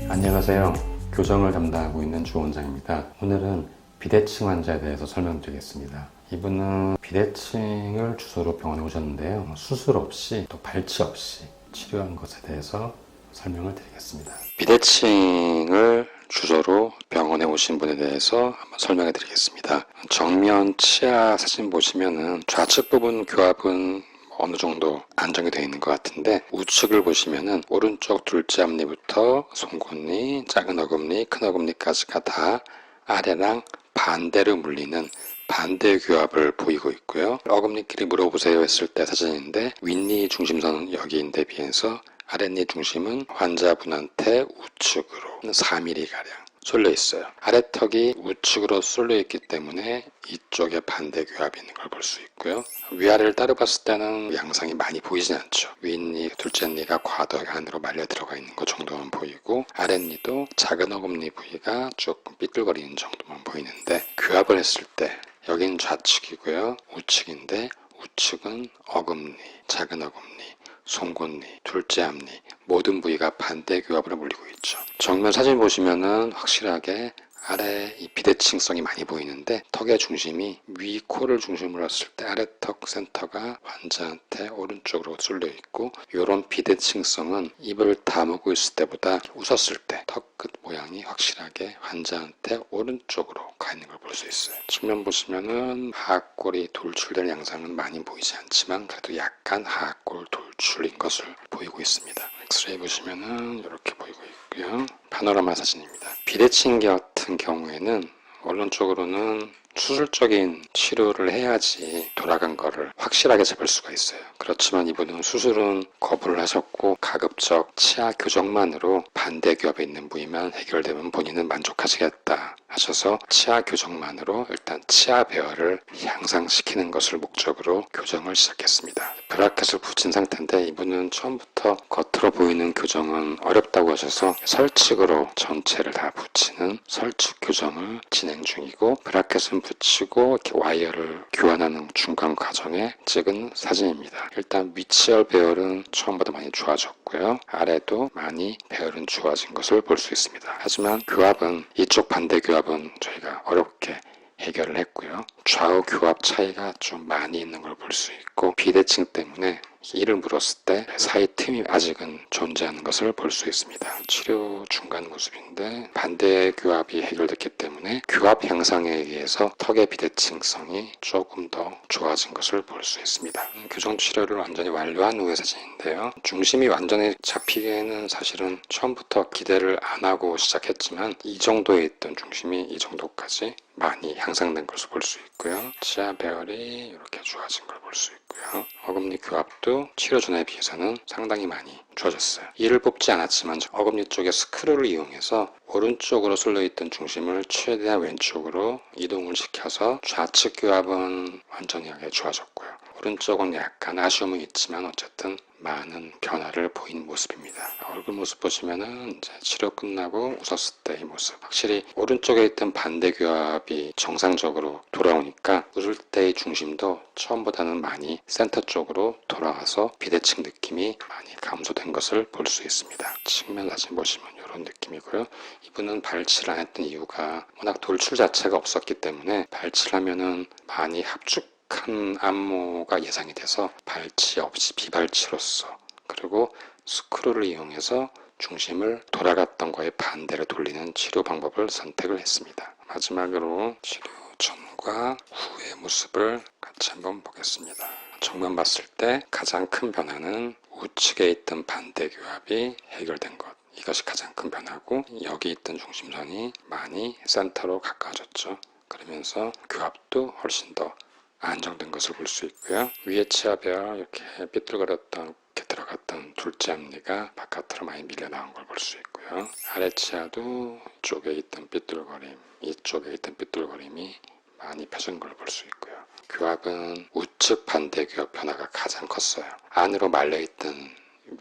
안녕하세요. 교정을 담당하고 있는 주 원장입니다. 오늘은 비대칭 환자에 대해서 설명드리겠습니다. 이분은 비대칭을 주소로 병원에 오셨는데요. 수술 없이 또 발치 없이 치료한 것에 대해서 설명을 드리겠습니다. 비대칭을 주소로 병원에 오신 분에 대해서 한번 설명해 드리겠습니다. 정면 치아 사진 보시면은 좌측 부분 교합은 어느 정도 안정이 되어 있는 것 같은데, 우측을 보시면은 오른쪽 둘째 앞니부터 송곳니, 작은 어금니, 큰 어금니까지가 다 아래랑 반대로 물리는 반대 교합을 보이고 있고요. 어금니끼리 물어보세요 했을 때 사진인데, 윗니 중심선은 여기인데 비해서 아랫니 중심은 환자분한테 우측으로 4mm가량 쏠려 있어요. 아래턱이 우측으로 쏠려 있기 때문에 이쪽에 반대 교합이 있는 걸 볼 수 있고요. 위아래를 따로 봤을 때는 양상이 많이 보이진 않죠. 윗니, 둘째 니가 과도 안으로 말려 들어가 있는 것 정도만 보이고, 아랫니도 작은 어금니 부위가 조금 삐뚤거리는 정도만 보이는데, 교합을 했을 때 여긴 좌측이고요. 우측인데, 우측은 어금니, 작은 어금니, 송곳니, 둘째 앞니 모든 부위가 반대 교합으로 물리고 있죠. 정면 사진 보시면은 확실하게 아래 이 비대칭성이 많이 보이는데, 턱의 중심이 위 코를 중심으로 했을 때 아래턱 센터가 환자한테 오른쪽으로 쏠려 있고, 이런 비대칭성은 입을 다물고 있을 때보다 웃었을 때 턱 끝 모양이 확실하게 환자한테 오른쪽으로 가 있는 걸 볼 수 있어요. 측면 보시면은 하악골이 돌출된 양상은 많이 보이지 않지만 그래도 약간 하악골 돌출인 것을 보이고 있습니다. 엑스레이 보시면은 이렇게 보이고 있고요. 파노라마 사진입니다. 비대칭 같은 경우에는 원론적으로는 수술적인 치료를 해야지 돌아간 거를 확실하게 잡을 수가 있어요. 그렇지만 이분은 수술은 거부를 하셨고, 가급적 치아 교정만으로 반대 교합에 있는 부위만 해결되면 본인은 만족하시겠다 하셔서 치아 교정만으로 일단 치아 배열을 향상시키는 것을 목적으로 교정을 시작했습니다. 브라켓을 붙인 상태인데, 이분은 처음부터 겉으로 보이는 교정은 어렵다고 하셔서 설측으로 전체를 다 붙이는 설측 교정을 진행 중이고, 브라켓은 붙이고 이렇게 와이어를 교환하는 중간 과정에 찍은 사진입니다. 일단 위치열 배열은 처음보다 많이 좋아졌고요. 아래도 많이 배열은 좋아진 것을 볼 수 있습니다. 하지만 교합은, 이쪽 반대 교합은 저희가 어렵게 해결을 했고요. 좌우 교합 차이가 좀 많이 있는 걸 볼 수 있고, 비대칭 때문에 이를 물었을 때 사이 틈이 아직은 존재하는 것을 볼 수 있습니다. 치료 중간 모습인데, 반대 교합이 해결됐기 때문에 교합 향상에 의해서 턱의 비대칭성이 조금 더 좋아진 것을 볼 수 있습니다. 교정 치료를 완전히 완료한 후의 사진인데요. 중심이 완전히 잡히기에는 사실은 처음부터 기대를 안 하고 시작했지만, 이 정도에 있던 중심이 이 정도까지 많이 향상된 것을 볼 수 있고요. 치아 배열이 이렇게 좋아진 걸 볼 수 있고요. 어금니 교합도 치료 전에 비해서는 상당히 많이 좋아졌어요. 이를 뽑지 않았지만 어금니 쪽에 스크류를 이용해서 오른쪽으로 쏠려있던 중심을 최대한 왼쪽으로 이동을 시켜서 좌측 교합은 완전하게 좋아졌고요. 오른쪽은 약간 아쉬움은 있지만 어쨌든 많은 변화를 보인 모습입니다. 얼굴 모습 보시면은 이제 치료 끝나고 웃었을 때의 모습, 확실히 오른쪽에 있던 반대 교합이 정상적으로 돌아오니까 웃을 때의 중심도 처음보다는 많이 센터 쪽으로 돌아와서 비대칭 느낌이 많이 감소된 것을 볼 수 있습니다. 측면 사진 보시면 이런 느낌이고요. 이분은 발치를 안 했던 이유가 워낙 돌출 자체가 없었기 때문에, 발치를 하면은 많이 합축한 안모가 예상이 돼서 발치 없이 비발치로서, 그리고 스크류를 이용해서 중심을 돌아갔던 거에 반대로 돌리는 치료 방법을 선택을 했습니다. 마지막으로 치료 전과 후의 모습을 같이 한번 보겠습니다. 정면 봤을 때 가장 큰 변화는 우측에 있던 반대 교합이 해결된 것, 이것이 가장 큰 변화고, 여기 있던 중심선이 많이 센터로 가까워졌죠. 그러면서 교합도 훨씬 더 안정된 것을 볼 수 있고요. 위에 치아 배열 이렇게 삐뚤거렸던, 이렇게 들어갔던 둘째 앞니가 바깥으로 많이 밀려 나온 걸 볼 수 있고요. 아래 치아도 이쪽에 있던 삐뚤거림, 이쪽에 있던 삐뚤거림이 많이 펴진 걸 볼 수 있고요. 교합은 우측 반대 교합 변화가 가장 컸어요. 안으로 말려있던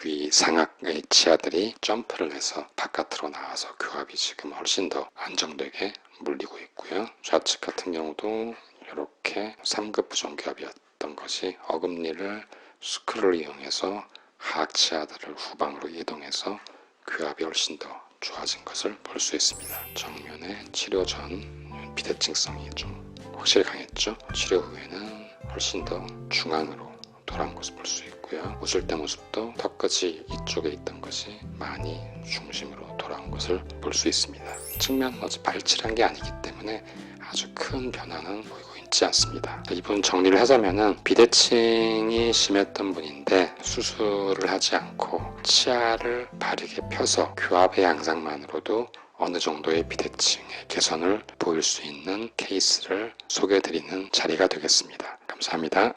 위 상악의 치아들이 점프를 해서 바깥으로 나와서 교합이 지금 훨씬 더 안정되게 물리고 있고요. 측 같은 경우도 이렇게 3급 부정교합이었던 것이 어금니를 스크를 이용해서 하악치아들을 후방으로 이동해서 교합이 훨씬 더 좋아진 것을 볼 수 있습니다. 정면에 치료 전 비대칭성이 좀 확실히 강했죠. 치료 후에는 훨씬 더 중앙으로 돌아온 것을 볼 수 있고요. 웃을 때 모습도 턱끝이 이쪽에 있던 것이 많이 중심으로 돌아온 것을 볼 수 있습니다. 측면 어제 발치한 게 아니기 때문에 아주 큰 변화는 보이고 있지 않습니다. 이분 정리를 하자면은 비대칭이 심했던 분인데 수술을 하지 않고 치아를 바르게 펴서 교합의 양상만으로도 어느 정도의 비대칭의 개선을 보일 수 있는 케이스를 소개해드리는 자리가 되겠습니다. 감사합니다.